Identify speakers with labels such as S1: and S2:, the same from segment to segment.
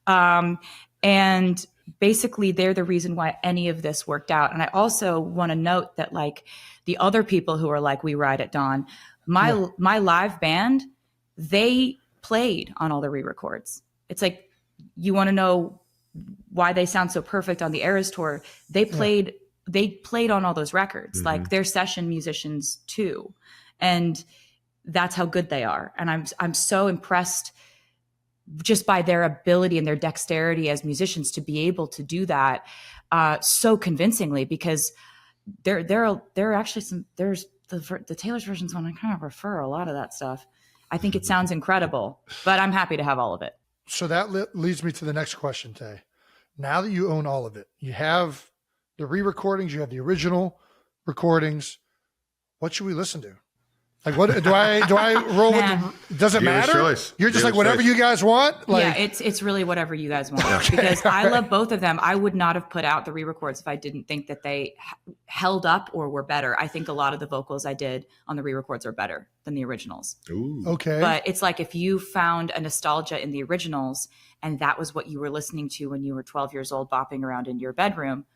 S1: And basically they're the reason why any of this worked out. And I also want to note that like the other people who are like, we ride at dawn, my live band, they played on all the re-records. It's like, you want to know why they sound so perfect on the Eras tour. They played on all those records. Mm-hmm. Like they're session musicians too. And that's how good they are. And I'm so impressed just by their ability and their dexterity as musicians to be able to do that so convincingly, because there are actually there's the Taylor's versions one. I kind of prefer a lot of that stuff. I think it sounds incredible, but I'm happy to have all of it.
S2: So that leads me to the next question, Tay. Now that you own all of it, you have the re-recordings, you have the original recordings. What should we listen to? Like, what do I roll with? Does it matter? You're just like whatever you guys want. Like,
S1: yeah, it's really whatever you guys want. Okay. Because I love both of them. I would not have put out the re-records if I didn't think that they held up or were better. I think a lot of the vocals I did on the re-records are better than the originals.
S3: Ooh.
S2: Okay.
S1: But it's like if you found a nostalgia in the originals and that was what you were listening to when you were 12 years old, bopping around in your bedroom,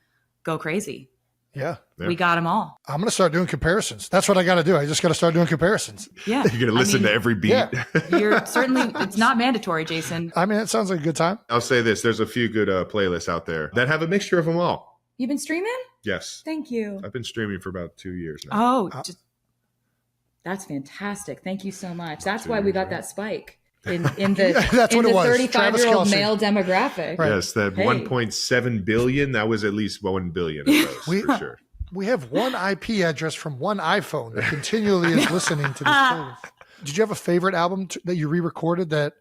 S1: go crazy.
S2: Yeah.
S1: We got them all.
S2: I'm going to start doing comparisons. That's what I got to do. I just got to start doing comparisons.
S1: Yeah.
S3: You're going to listen to every beat.
S2: Yeah.
S1: You're certainly, it's not mandatory, Jason.
S2: I mean, it sounds like a good time.
S3: I'll say this. There's a few good playlists out there that have a mixture of them all.
S1: You've been streaming?
S3: Yes.
S1: Thank you.
S3: I've been streaming for about 2 years now.
S1: Oh, that's fantastic. Thank you so much. That's why we got that spike in the
S2: that's what it was.
S1: 35-year-old male demographic.
S3: Right. Yes, that 1.7 billion, that was at least 1 billion of those for sure.
S2: We have one IP address from one iPhone that continually is listening to this playlist. Did you have a favorite album that you re-recorded that,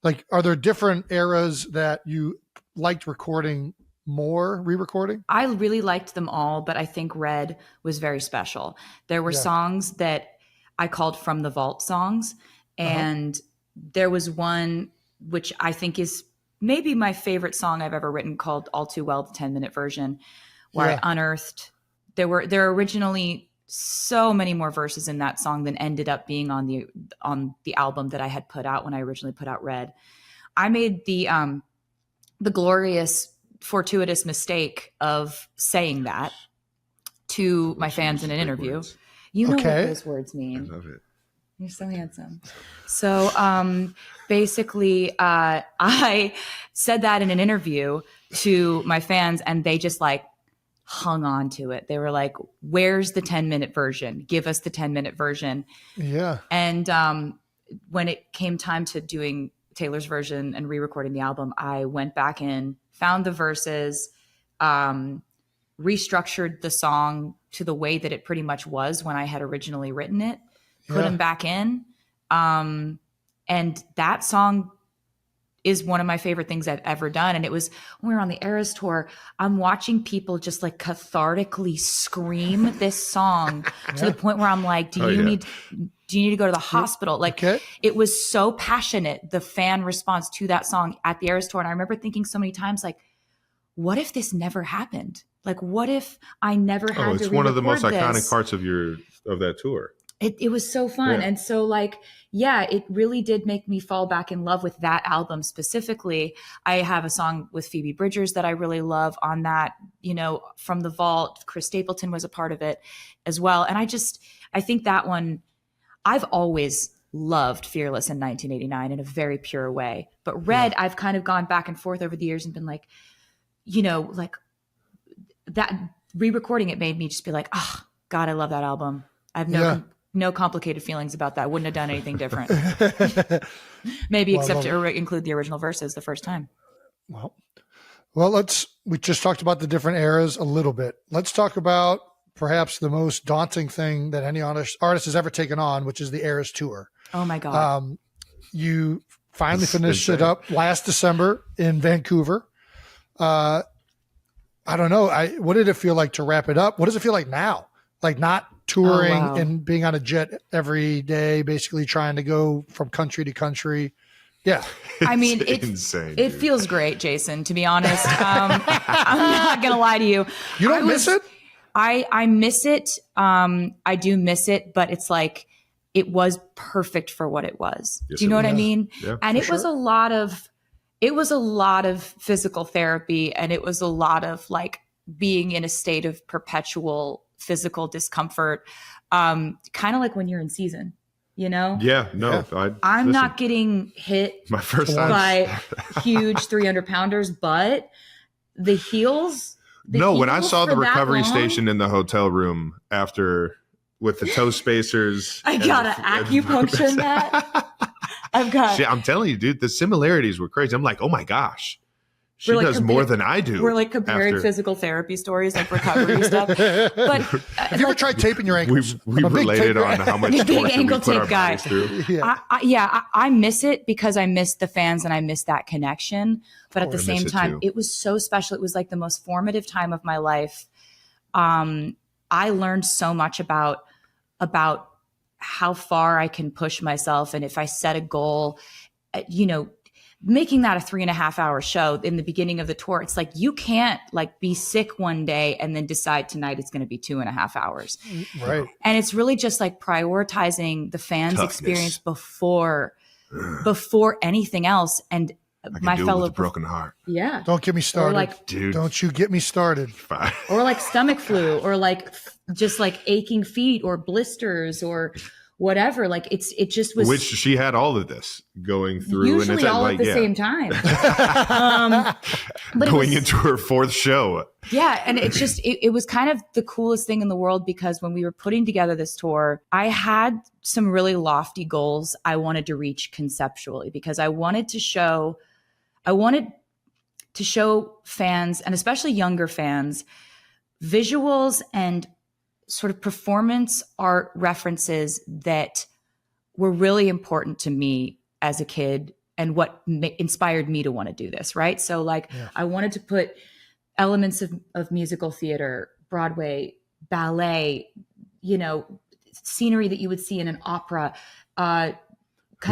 S2: like, are there different eras that you liked recording more, re-recording?
S1: I really liked them all, but I think Red was very special. There were songs that I called From the Vault songs, and there was one which I think is maybe my favorite song I've ever written called All Too Well, the 10-minute version, where I unearthed. There were originally so many more verses in that song than ended up being on the album that I had put out when I originally put out Red. I made the glorious, fortuitous mistake of saying that to my fans in an interview. You know what those words mean.
S3: I love it.
S1: You're so handsome. So basically, I said that in an interview to my fans, and they just like hung on to it. They were like, where's the 10-minute version? Give us the 10-minute version.
S2: Yeah. And
S1: when it came time to doing Taylor's version and re-recording the album, I went back in, found the verses, restructured the song to the way that it pretty much was when I had originally written it, put them back in. And that song is one of my favorite things I've ever done. And it was when we were on the Eras tour, I'm watching people just like cathartically scream this song to the point where I'm like, do you need to go to the hospital? Like it was so passionate, the fan response to that song at the Eras tour. And I remember thinking so many times, like, what if this never happened? Like, what if I never had to re-record this?
S3: It's one of the most iconic parts of that tour.
S1: It was so fun. Yeah. And so like, it really did make me fall back in love with that album specifically. I have a song with Phoebe Bridgers that I really love on that, From the Vault. Chris Stapleton was a part of it as well. And I think that one, I've always loved Fearless in 1989 in a very pure way. But Red, I've kind of gone back and forth over the years and been like, like that re-recording it made me just be like, oh God, I love that album. I have no complicated feelings about that. Wouldn't have done anything different. Maybe except to include the original verses the first time.
S2: Well, we just talked about the different eras a little bit. Let's talk about perhaps the most daunting thing that any artist has ever taken on, which is the Eras tour.
S1: Oh my God.
S2: You finally finished it up last December in Vancouver. I don't know. What did it feel like to wrap it up? What does it feel like now? Like not touring and being on a jet every day, basically trying to go from country to country. Yeah.
S1: I mean,
S3: insane.
S1: It feels great, Jason, to be honest. I'm not going to lie to you.
S2: You don't miss it?
S1: I miss it. I do miss it, but it's like, it was perfect for what it was. Yes, do you know what I mean?
S3: Yeah,
S1: and it was a lot of it was a lot of physical therapy, and it was a lot of like being in a state of perpetual physical discomfort. Kind of like when you're in season, you know?
S3: Yeah, no,
S2: Yeah.
S1: I'm not getting hit
S3: my first time
S1: by huge 300 pounders, but the heels.
S3: when I saw the
S1: for that
S3: recovery
S1: long,
S3: station in the hotel room after with the toe spacers,
S1: I gotta acupuncture in that. I've got.
S3: I'm telling you, dude, the similarities were crazy. I'm like, oh my gosh, she
S1: We're like
S3: does more than I do.
S1: We're like comparing physical therapy stories, like recovery stuff. But
S2: have you ever tried taping your ankles?
S3: We related on how much
S1: big
S3: torture
S1: ankle
S3: we put our
S1: tape guy.
S3: bodies through.
S1: I miss it because I miss the fans and I miss that connection. But at the same time, it was so special. It was like the most formative time of my life. I learned so much about how far I can push myself. And if I set a goal, making that a 3.5 hour show in the beginning of the tour, it's like, you can't like be sick one day and then decide tonight it's going to be 2.5 hours.
S2: Right.
S1: And it's really just like prioritizing the fans' experience before anything else. And my fellow
S3: broken heart.
S1: Yeah.
S2: Don't get me started.
S1: Like,
S3: dude.
S2: Don't you get me started.
S1: Or like stomach flu, or like just like aching feet or blisters or whatever. Like it just was.
S3: Which she had all of this going through.
S1: Usually
S3: and it's
S1: all
S3: like,
S1: at the same time. But
S3: going into her fourth show.
S1: Yeah. And it's just, it was kind of the coolest thing in the world, because when we were putting together this tour, I had some really lofty goals I wanted to reach conceptually, because I wanted to show fans, and especially younger fans, visuals and sort of performance art references that were really important to me as a kid and what inspired me to want to do this, right? So like, I wanted to put elements of musical theater, Broadway, ballet, scenery that you would see in an opera,
S3: Who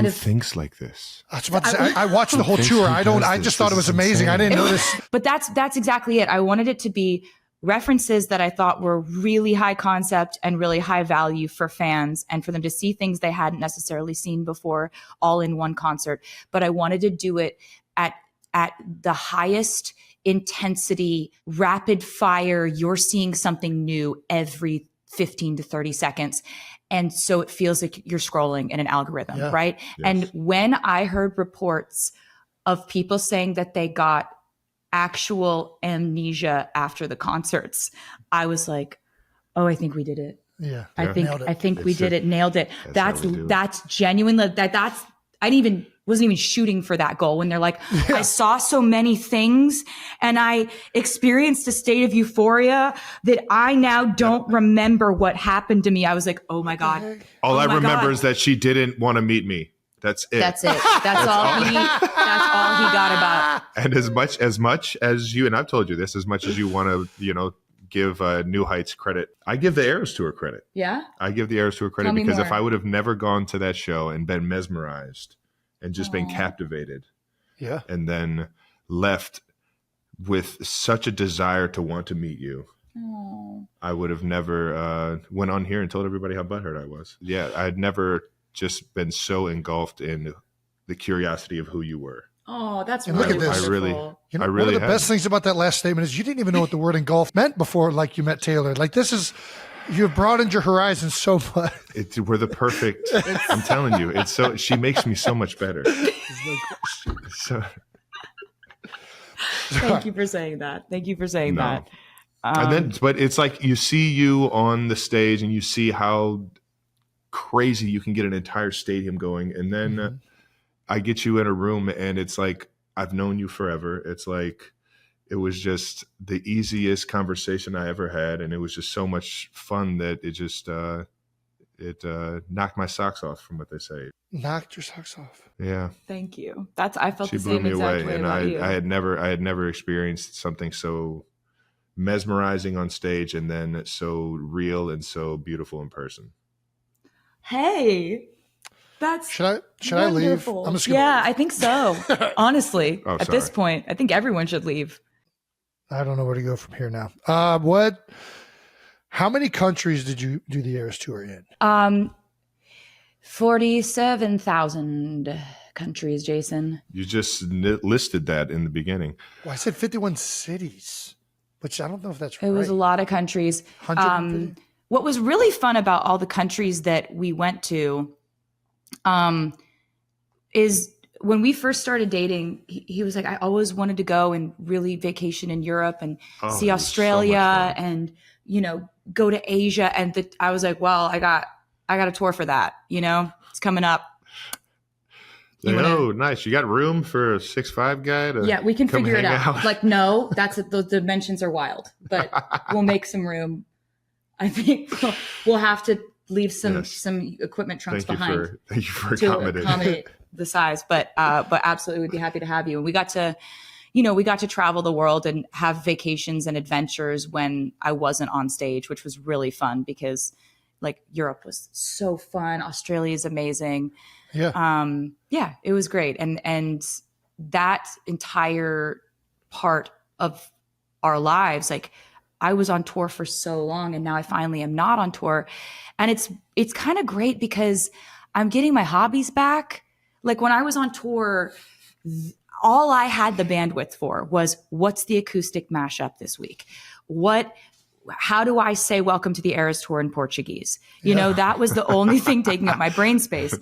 S3: thinks like this?
S2: I was about to say, I watched the whole tour. I just thought it was amazing. I didn't know this.
S1: But that's exactly it. I wanted it to be references that I thought were really high concept and really high value for fans, and for them to see things they hadn't necessarily seen before, all in one concert. But I wanted to do it at the highest intensity, rapid fire. You're seeing something new every 15 to 30 seconds. And so it feels like you're scrolling in an algorithm, right? Yes. And when I heard reports of people saying that they got actual amnesia after the concerts, I was like, oh, I think we did it.
S2: Yeah.
S1: I think we did it. Nailed it. That's genuine. I wasn't even shooting for that goal when they're like, I saw so many things and I experienced a state of euphoria that I now don't remember what happened to me. I was like, oh my God.
S3: All I remember is that she didn't want to meet me. That's it.
S1: That's it. That's all he got about.
S3: And as much as you, and I've told you this, as much as you want to, give New Heights credit, I give the Eras Tour credit.
S1: Yeah.
S3: I give the Eras Tour credit because if I would have never gone to that show and been mesmerized and just been captivated, and then left with such a desire to want to meet you, I would have never went on here and told everybody how butthurt I was. Yeah, I'd never just been so engulfed in the curiosity of who you were.
S1: Oh, that's
S2: and
S1: really
S2: look at this.
S1: wonderful.
S2: One of the best things about that last statement is you didn't even know what the word engulf meant before, like you met Taylor. Like you've broadened your horizons so much.
S3: We're the perfect. I'm telling you, she makes me so much better.
S1: Thank you for saying that. That.
S3: But it's like you see you on the stage and you see how crazy you can get an entire stadium going, and then I get you in a room and it's like I've known you forever. It's like it was just the easiest conversation I ever had, and it was just so much fun that it just knocked my socks off, from what they say.
S2: Knocked your socks off.
S3: Yeah.
S1: Thank you. I felt
S3: she
S1: the same
S3: blew me
S1: exact
S3: away,
S1: way
S3: and
S1: about you.
S3: I had never experienced something so mesmerizing on stage and then so real and so beautiful in person.
S1: Hey, that's
S2: should I leave?
S1: I'm just gonna leave. I think so. Honestly, at this point, I think everyone should leave.
S2: I don't know where to go from here now. How many countries did you do the Eras Tour in?
S1: 47,000 countries, Jason.
S3: You just listed that in the beginning.
S2: Well, I said 51 cities, which I don't know if that's right.
S1: It was a lot of countries. What was really fun about all the countries that we went to is when we first started dating, he was like, I always wanted to go and really vacation in Europe and see Australia and, go to Asia. And I was like, well, I got a tour for that. It's coming up.
S3: Nice. You got room for a 6'5" guy
S1: yeah, we can figure it out. Like, no, the dimensions are wild, but we'll make some room. I think we'll have to leave some equipment trunks behind.
S3: Thank you for accommodating
S1: the size, but absolutely we'd be happy to have you. And we got to travel the world and have vacations and adventures when I wasn't on stage, which was really fun because like Europe was so fun. Australia is amazing. Yeah. It was great. And that entire part of our lives, like I was on tour for so long and now I finally am not on tour. And it's kind of great because I'm getting my hobbies back. Like when I was on tour, all I had the bandwidth for was what's the acoustic mashup this week? How do I say welcome to the Eras Tour in Portuguese? That was the only thing taking up my brain space.